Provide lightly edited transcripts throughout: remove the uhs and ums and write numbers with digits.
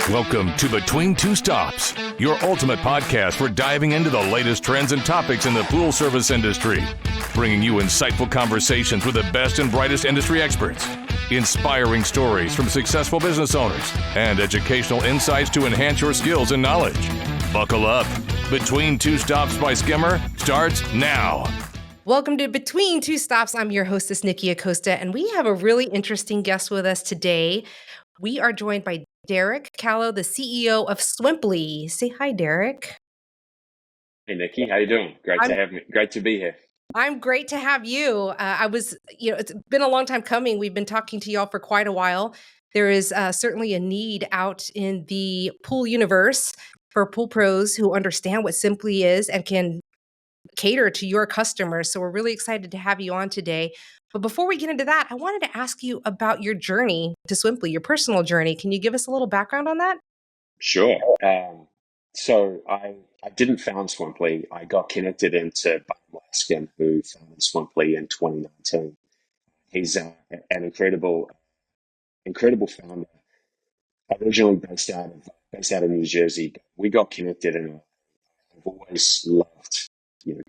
Welcome to Between Two Stops, your ultimate podcast for diving into the latest trends and topics in the pool service industry, bringing you insightful conversations with the best and brightest industry experts, inspiring stories from successful business owners, and educational insights to enhance your skills and knowledge. Buckle up. Between Two Stops by Skimmer starts now. Welcome to Between Two Stops. I'm your hostess, Niki Acosta, and we have a really interesting guest with us today. We are joined by Derek Callow, the CEO of Swimply. Say hi, Derek. Hey, Niki. How you doing? Great to have me. Great to be here. I'm great to have you. It's been a long time coming. We've been talking to y'all for quite a while. There is certainly a need out in the pool universe for pool pros who understand what Swimply is and can cater to your customers. So we're really excited to have you on today. But before we get into that, I wanted to ask you about your journey to Swimply, your personal journey. Can you give us a little background on that? Sure. So I didn't found Swimply. I got connected into Bob Laskin, who founded Swimply in 2019. He's an incredible founder, originally based out of New Jersey. We got connected, and I've always loved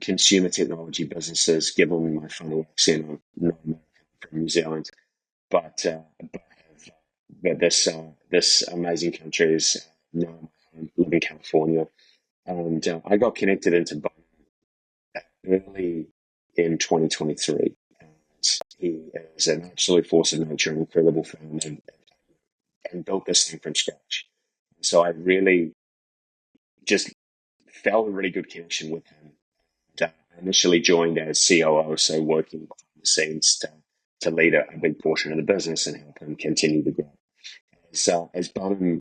consumer technology businesses. Given my funny accent, I'm not American, from New Zealand, but this amazing country is now I live in California, and I got connected into Bob early in 2023. And he is an absolute force of nature, an incredible founder, and built this thing from scratch. So I really just felt a really good connection with him. I initially joined as COO, so working behind the scenes to lead a big portion of the business and help him continue to grow. So as Bonham,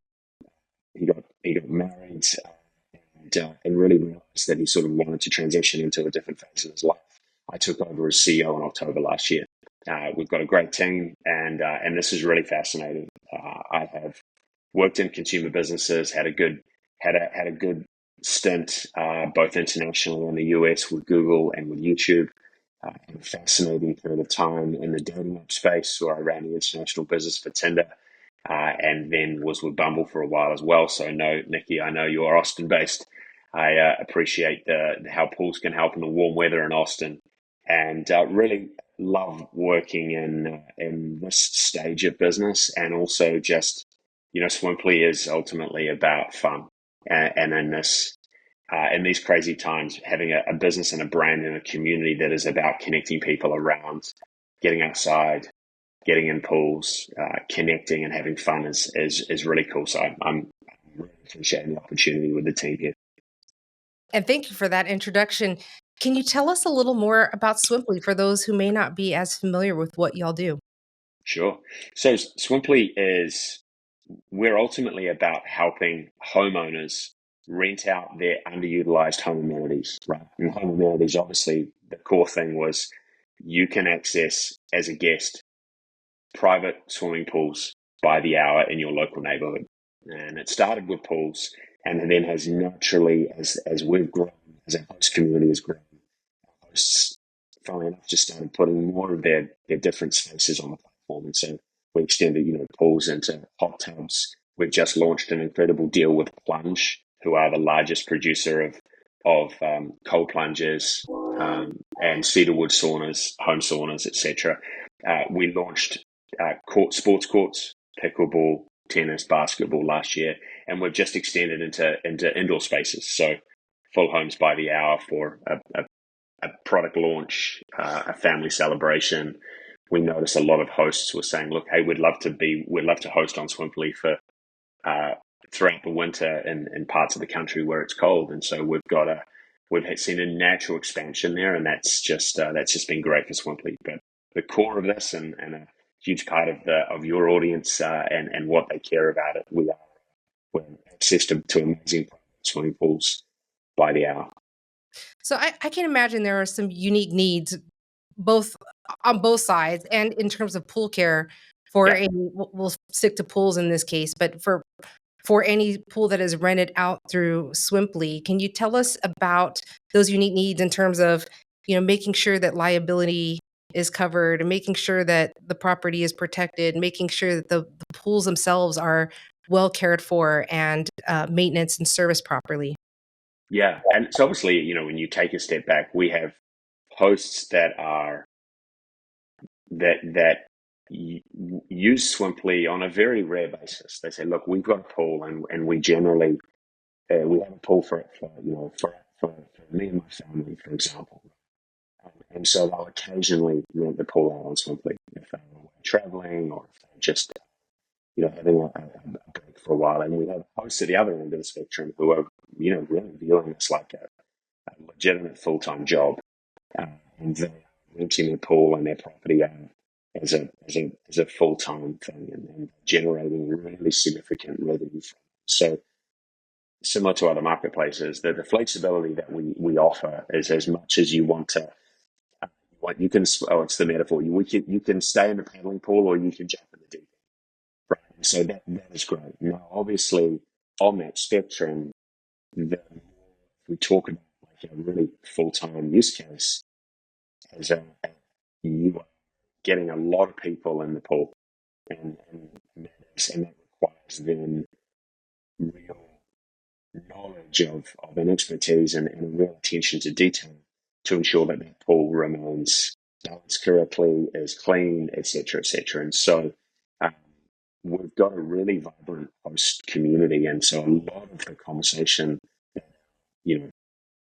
he got married and really realized that he sort of wanted to transition into a different phase of his life. I took over as CEO in October last year. We've got a great team, and this is really fascinating. I have worked in consumer businesses, had a good stint both internationally and in the US with Google and with YouTube. Had a fascinating period of time in the dating app space, where I ran the international business for Tinder, and then was with Bumble for a while as well. So no, Niki, I know you are Austin based. I appreciate how pools can help in the warm weather in Austin, and really love working in this stage of business. And also just, Swimply is ultimately about fun. And in these crazy times, having a business and a brand and a community that is about connecting people around, getting outside, getting in pools, connecting and having fun is really cool. So I'm really appreciating the opportunity with the team here. And thank you for that introduction. Can you tell us a little more about Swimply for those who may not be as familiar with what y'all do? Sure. So Swimply we're ultimately about helping homeowners rent out their underutilized home amenities, right? And home amenities, obviously, the core thing was you can access, as a guest, private swimming pools by the hour in your local neighborhood. And it started with pools, and then has naturally, as we've grown, as our host community has grown, our hosts, funnily enough, just started putting more of their different spaces on the platform. And so we extended, pools into hot tubs. We've just launched an incredible deal with Plunge, who are the largest producer of cold plunges and cedarwood saunas, home saunas, etc. We launched sports courts, pickleball, tennis, basketball last year, and we've just extended into indoor spaces. So full homes by the hour for a product launch, a family celebration. We notice a lot of hosts were saying, "Look, hey, we'd love to host on Swimply for throughout the winter in parts of the country where it's cold." And so we've seen a natural expansion there, and that's just been great for Swimply. But the core of this and a huge part of your audience and what they care about it, we're access to amazing swimming pools by the hour. So I can imagine there are some unique needs on both sides, and in terms of pool care we'll stick to pools in this case, but for any pool that is rented out through Swimply, can you tell us about those unique needs in terms of, making sure that liability is covered, and making sure that the property is protected, making sure that the pools themselves are well cared for and maintenance and service properly. Yeah, and so obviously, when you take a step back, we have hosts that use Swimply on a very rare basis. They say, "Look, we've got a pool, and we generally we have a pool for me and my family, for example." And so they'll occasionally rent the pool out on Swimply if they're away traveling, or if they're just having a break for a while. And we have hosts at the other end of the spectrum who are really viewing this like a legitimate full-time job, and they're renting their pool and their property out as a full-time thing, and generating really significant revenue. So similar to other marketplaces, the flexibility that we offer is as much as you want to. What you can, it's the metaphor. You can stay in the paddling pool, or you can jump in the deep end. Right. So that is great. Now, obviously, on that spectrum, we talk about like a really full-time use case, as you are getting a lot of people in the pool, and that requires then real knowledge of an expertise and a real attention to detail to ensure that that pool remains balanced correctly, is clean, etc., etc. And so we've got a really vibrant host community, and so a lot of the conversation, you know,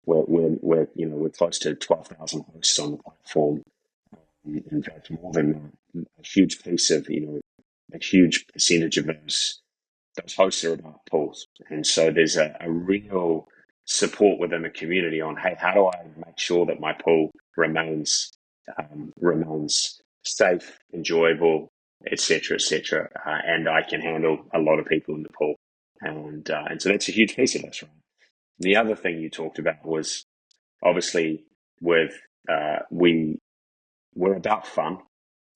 we're close to 12,000 hosts on the platform. In fact, more than a huge piece of a huge percentage of those hosts are about pools, and so there's a real support within the community on, hey, how do I make sure that my pool remains safe, enjoyable, etc., etc., and I can handle a lot of people in the pool, and so that's a huge piece of this, right? The other thing you talked about was obviously with we're about fun.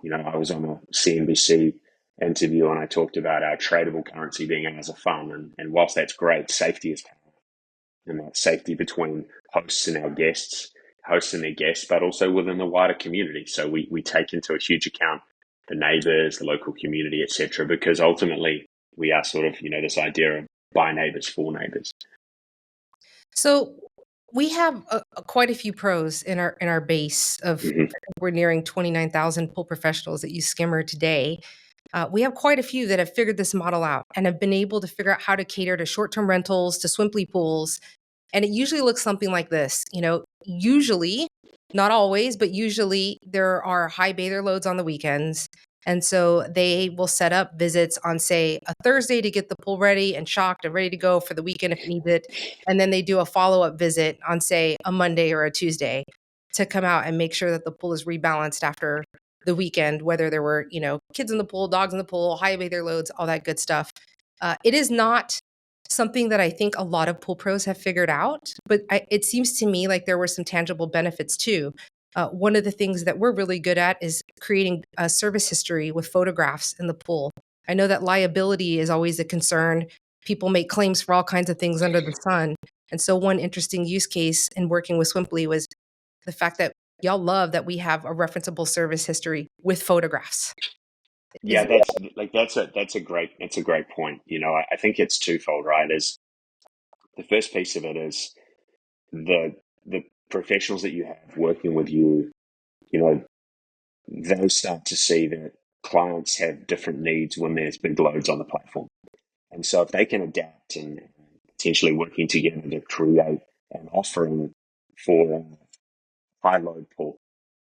I was on a CNBC interview and I talked about our tradable currency being as a fun, and whilst that's great, safety is paramount, and that safety between hosts and our guests, hosts and their guests, but also within the wider community. So we take into a huge account the neighbors, the local community, etc., because ultimately we are sort of this idea of by neighbors for neighbors. So we have quite a few pros in our base of. Mm-hmm. We're nearing 29,000 pool professionals that use Skimmer today. We have quite a few that have figured this model out and have been able to figure out how to cater to short-term rentals, to Swimply pools. And it usually looks something like this. Usually, not always, but usually there are high bather loads on the weekends. And so they will set up visits on, say, a Thursday to get the pool ready and shocked and ready to go for the weekend if it needs it. And then they do a follow-up visit on, say, a Monday or a Tuesday to come out and make sure that the pool is rebalanced after the weekend, whether there were, kids in the pool, dogs in the pool, high bather loads, all that good stuff. It is not something that I think a lot of pool pros have figured out, but it seems to me like there were some tangible benefits too. One of the things that we're really good at is creating a service history with photographs in the pool. I know that liability is always a concern. People make claims for all kinds of things under the sun. And so one interesting use case in working with Swimply was the fact that y'all love that we have a referenceable service history with photographs. Yeah, that's a great point. I think it's twofold, right? Is the first piece of it is the professionals that you have working with you, they'll start to see that clients have different needs when there's big loads on the platform. And so if they can adapt and potentially working together to create an offering for a high load pool,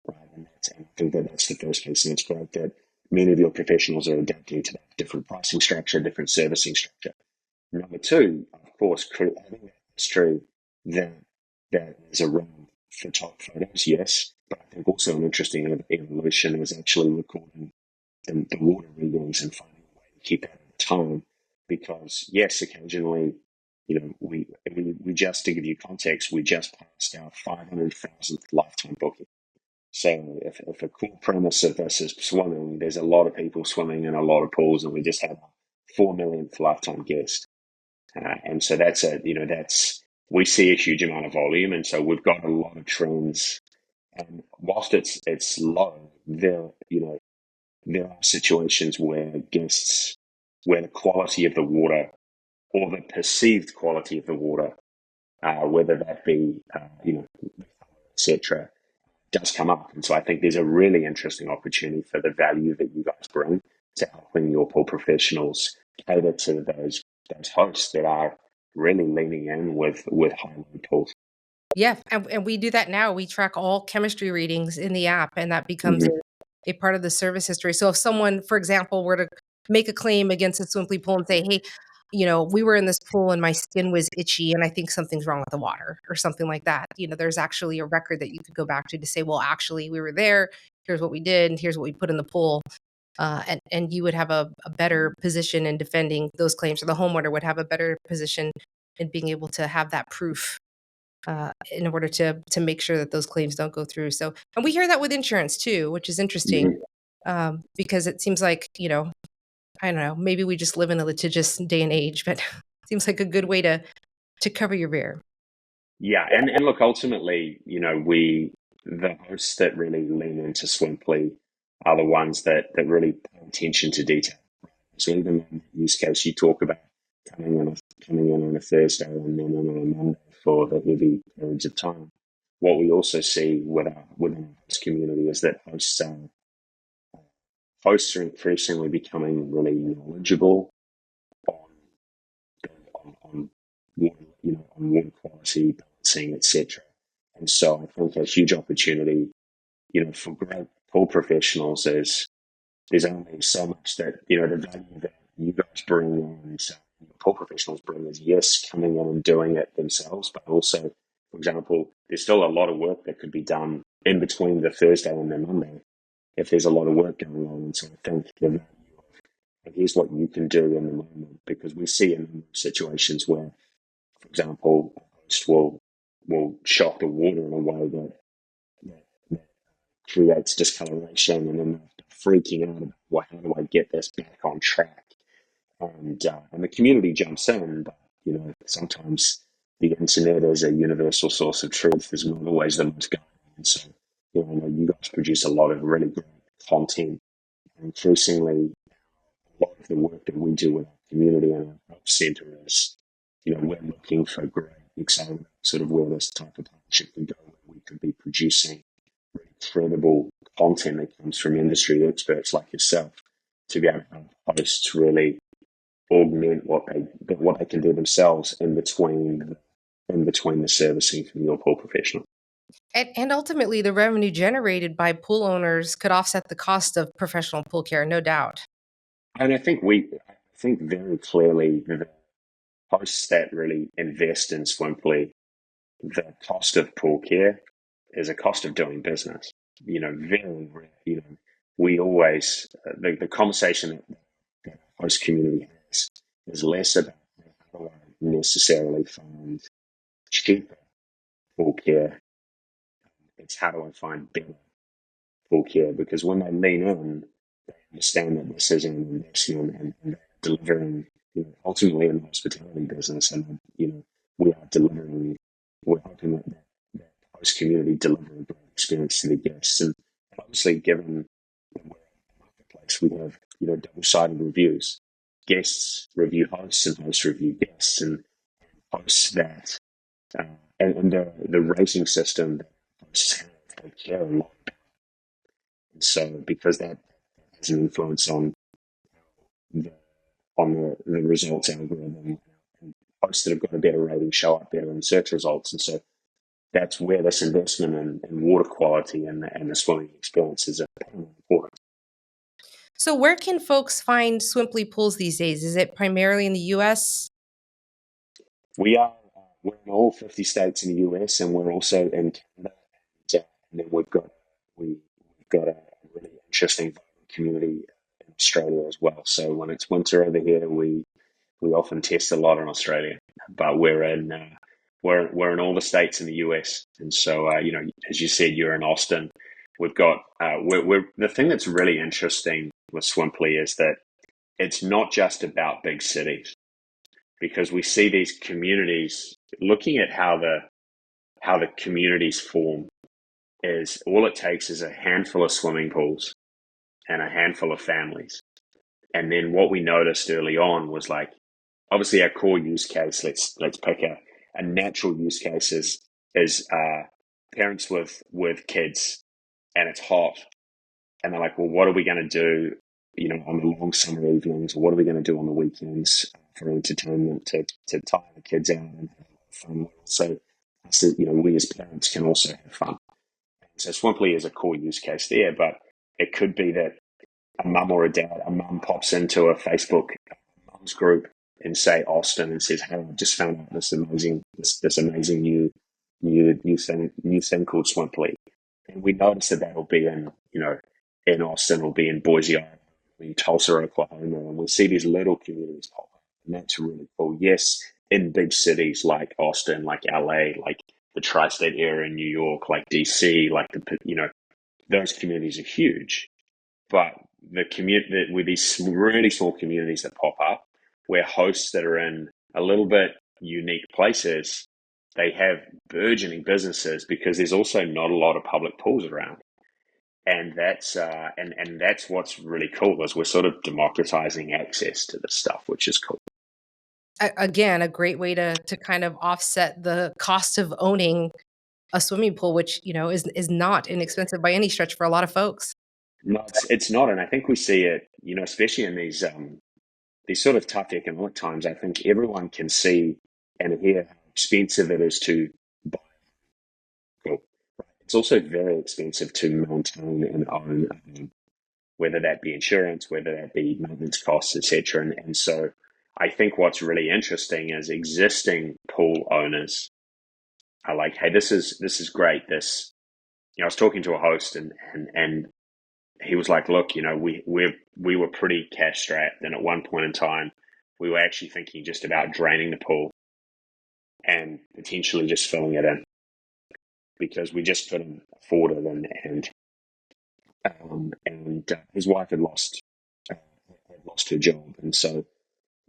right? And I think that's the first piece. And it's great that many of your professionals are adapting to that different pricing structure, different servicing structure. Number two, of course, I think it's true that is around for top photos, yes, but I think also an interesting evolution is actually recording the water readings and finding a way to keep that at time. Because yes, occasionally, we just, to give you context, we just passed our 500,000th lifetime booking. So if a core premise of this is swimming, there's a lot of people swimming in a lot of pools, and we just had a 4 millionth lifetime guest. And so we see a huge amount of volume, and so we've got a lot of trends. And whilst it's low, there are situations where where the quality of the water or the perceived quality of the water, whether that be, etc., does come up. And so I think there's a really interesting opportunity for the value that you guys bring to helping your pool professionals cater to those hosts that are really leaning in with high load pools. Yeah, and we do that now. We track all chemistry readings in the app, and that becomes Mm-hmm. a part of the service history. So if someone, for example, were to make a claim against a Swimply pool and say, "Hey, we were in this pool and my skin was itchy and I think something's wrong with the water," or something like that, there's actually a record that you could go back to say, "Well, actually, we were there. Here's what we did, and here's what we put in the pool." And you would have a better position in defending those claims, or the homeowner would have a better position in being able to have that proof in order to make sure that those claims don't go through. So, and we hear that with insurance too, which is interesting, Mm-hmm. because it seems like, I don't know, maybe we just live in a litigious day and age, but it seems like a good way to cover your rear. Yeah, and look, ultimately, the hosts that really lean into Swimply are the ones that really pay attention to detail. So even in the use case you talk about coming in on a Thursday and then on a Monday for the heavy periods of time, what we also see within our host community is that hosts are increasingly becoming really knowledgeable on on water, on water quality, balancing, etc. And so I think a huge opportunity, for great pool professionals is there's only so much that, the value that you guys bring and pool professionals bring is, yes, coming in and doing it themselves, but also, for example, there's still a lot of work that could be done in between the Thursday and the Monday if there's a lot of work going on. And so I think the value of here's what you can do in the moment, because we see in situations where, for example, a host will shock the water in a way that creates discoloration, and then they're freaking out about, well, how do I get this back on track? And the community jumps in, but sometimes the internet is a universal source of truth is not always the most guiding. And so, I know you guys produce a lot of really great content. And increasingly, a lot of the work that we do with our community and our help center is, we're looking for great examples, sort of where this type of partnership can go, where we could be producing really credible content that comes from industry experts like yourself to be able to help hosts really augment what they can do themselves in between the servicing from your pool professional. And ultimately, the revenue generated by pool owners could offset the cost of professional pool care, no doubt. And I think very clearly the hosts that really invest in Swimply, the cost of pool care is a cost of doing business. Very rare. We always the conversation that host community has is less about how do I necessarily find cheaper pool care. It's how do I find better pool care, because when they lean in, they understand that this is an investment and delivering, ultimately in the hospitality business, and we are delivering. We're hoping that host community deliver a great experience to the guests, and obviously, given that we're a marketplace, we have double-sided reviews. Guests review hosts, and hosts review guests, and hosts that and the rating system that hosts have, they care a lot. And so, because that has an influence the the results algorithm, and hosts that have got a better rating show up better in search results. And so that's where this investment in water quality and the swimming experiences are important. So where can folks find Swimply pools these days? Is it primarily in the US? We're in all 50 states in the US, and we're also in Canada. And then we've got a really interesting community in Australia as well. So when it's winter over here, we often test a lot in Australia, but we're in all the states in the US. And so as you said, you're in Austin. We've got we're the thing that's really interesting with Swimply is that it's not just about big cities, because we see these communities looking at how the communities form is all it takes is a handful of swimming pools and a handful of families. And then what we noticed early on was like, obviously our core use case, let's pick a natural use case is parents with kids and it's hot. And they're like, well, what are we going to do, on the long summer evenings, or what are we going to do on the weekends for entertainment to tire the kids out and have fun? So, we as parents can also have fun. So Swimply is a core use case there, but it could be that a mum or a mum pops into a Facebook mums group in, say, Austin, and says, "Hey, I just found out this amazing new thing called Swimply," and we notice that that'll be in Austin, or be in Boise, Idaho, in Tulsa, Oklahoma, and we see these little communities pop up, and that's really cool. Yes, in big cities like Austin, like LA, like the tri-state area in New York, like DC, like those communities are huge, but with these really small communities that pop up, where hosts that are in a little bit unique places, they have burgeoning businesses because there's also not a lot of public pools around. And that's and that's what's really cool, is we're sort of democratizing access to this stuff, which is cool. Again, a great way to kind of offset the cost of owning a swimming pool, which is not inexpensive by any stretch for a lot of folks. No, it's not, and I think we see it, especially in these sort of tough economic times. I think everyone can see and hear how expensive it is to buy a pool. It's also very expensive to maintain and own a home, whether that be insurance, whether that be maintenance costs, etc. And so I think what's really interesting is existing pool owners are like, hey, this is great. I was talking to a host and he was like, look, we were pretty cash strapped, and at one point in time, we were actually thinking just about draining the pool and potentially just filling it in, because we just couldn't afford it, and his wife had lost her job, and so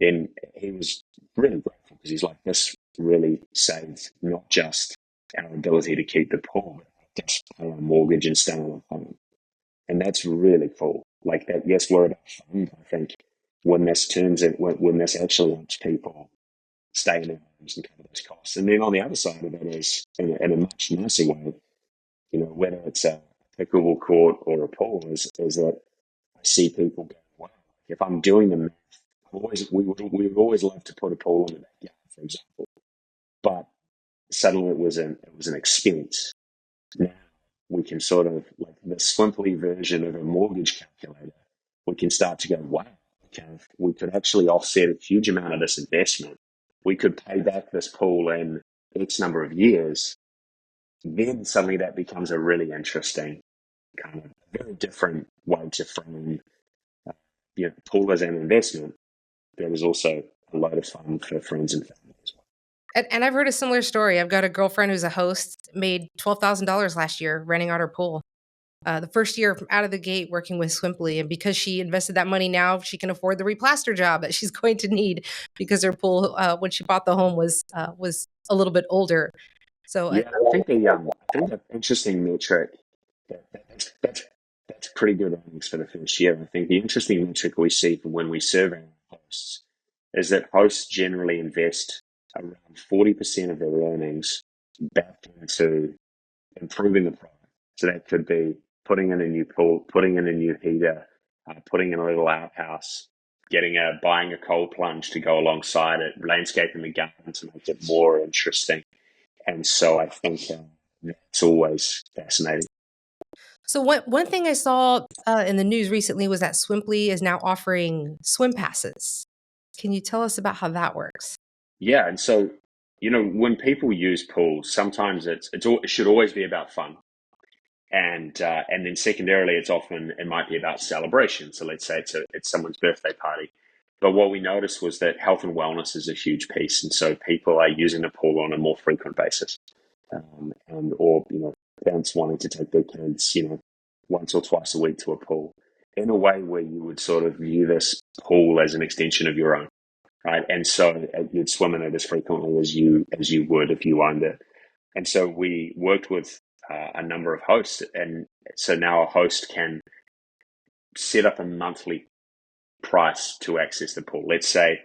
then he was really grateful, because he's like, this really saved not just our ability to keep the pool, but just pay our mortgage and stay in our home. And that's really cool. Like that, yes, we're about fun. I think when this when this actually helps people stay in their homes and cover those costs. And then on the other side of it is, in a much nicer way, whether it's a pickleball court or a pool, is that I see people go, wow, if I'm doing the math, we would always love to put a pool in the backyard, for example, but suddenly it was an expense. Now we can sort of, like the Swimply version of a mortgage calculator, we can start to go, wow, we could actually offset a huge amount of this investment. We could pay back this pool in X number of years. Then suddenly that becomes a really interesting, kind of very different way to frame pool as an investment. There is also a load of fun for friends and family as well. And I've heard a similar story. I've got a girlfriend who's a host, made $12,000 last year renting out her pool. The first year out of the gate working with Swimply. And because she invested that money, now she can afford the replaster job that she's going to need, because her pool, when she bought the home, was a little bit older. So yeah, I think the interesting metric that's pretty good earnings for the first year. I think the interesting metric we see from when we survey hosts is that hosts generally invest around 40% of their earnings back into improving the product. So that could be putting in a new pool, putting in a new heater, putting in a little outhouse, buying a cold plunge to go alongside it, landscaping the garden to make it more interesting. And so I think that's always fascinating. So one thing I saw in the news recently was that Swimply is now offering swim passes. Can you tell us about how that works? Yeah, and so when people use pools, sometimes it should always be about fun, and then secondarily, it might be about celebration. So let's say it's someone's birthday party. But what we noticed was that health and wellness is a huge piece, and so people are using the pool on a more frequent basis, or parents wanting to take their kids, once or twice a week to a pool, in a way where you would sort of view this pool as an extension of your own, right? And so you'd swim in it as frequently as you would if you owned it. And so we worked with a number of hosts. And so now a host can set up a monthly price to access the pool. Let's say,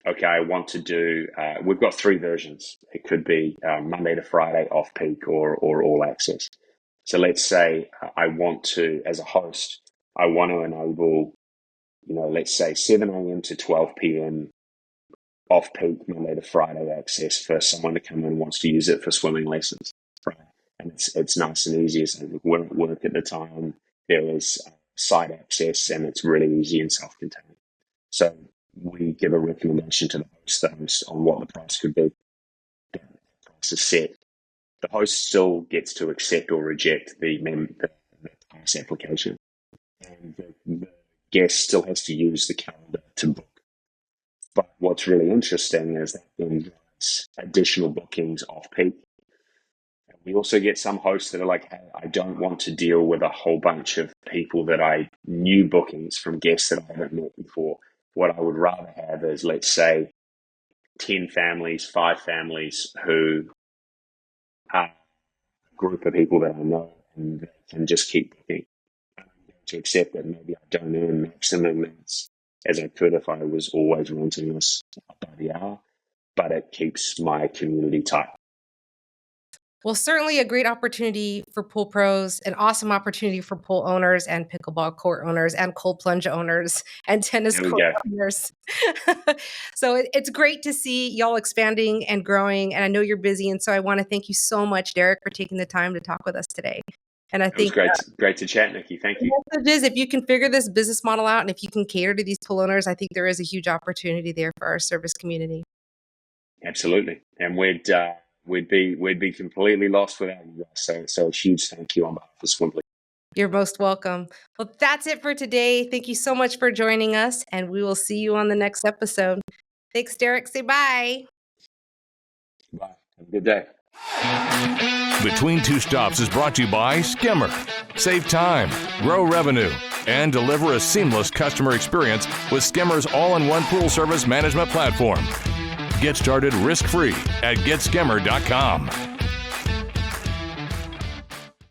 okay, I want to do, we've got 3 versions. It could be Monday to Friday, off peak, or all access. So let's say I want to, as a host, I want to enable, let's say 7 a.m. to 12 p.m. off peak Monday to Friday access for someone to come in and wants to use it for swimming lessons. Right? And it's nice and easy. So we're at work at the time. There is site access, and it's really easy and self-contained. So we give a recommendation to the host on what the price could be. The price is set. The host still gets to accept or reject the price application, and the guest still has to use the calendar to book. But what's really interesting is that then drives additional bookings off peak. And we also get some hosts that are like, hey, I don't want to deal with a whole bunch of people new bookings from guests that I haven't met before. What I would rather have is, let's say, 10 families, 5 families who are a group of people that I know, and they can just keep booking. I'm going to accept that maybe I don't earn maximum amounts as I could if I was always renting this by the hour, but it keeps my community tight. Well, certainly a great opportunity for pool pros, an awesome opportunity for pool owners and pickleball court owners and cold plunge owners and tennis court owners. So it's great to see y'all expanding and growing, and I know you're busy, and so I want to thank you so much, Derek, for taking the time to talk with us today. And I think it was great to chat, Niki. Thank you. The message is, if you can figure this business model out and if you can cater to these pool owners, I think there is a huge opportunity there for our service community. Absolutely, and we'd be completely lost without you guys. So a huge thank you on behalf of Swimply. You're most welcome. Well, that's it for today. Thank you so much for joining us, and we will see you on the next episode. Thanks, Derek. Say bye. Bye. Have a good day. Between Two Stops is brought to you by Skimmer. Save time, grow revenue, and deliver a seamless customer experience with Skimmer's all-in-one pool service management platform. Get started risk-free at getskimmer.com.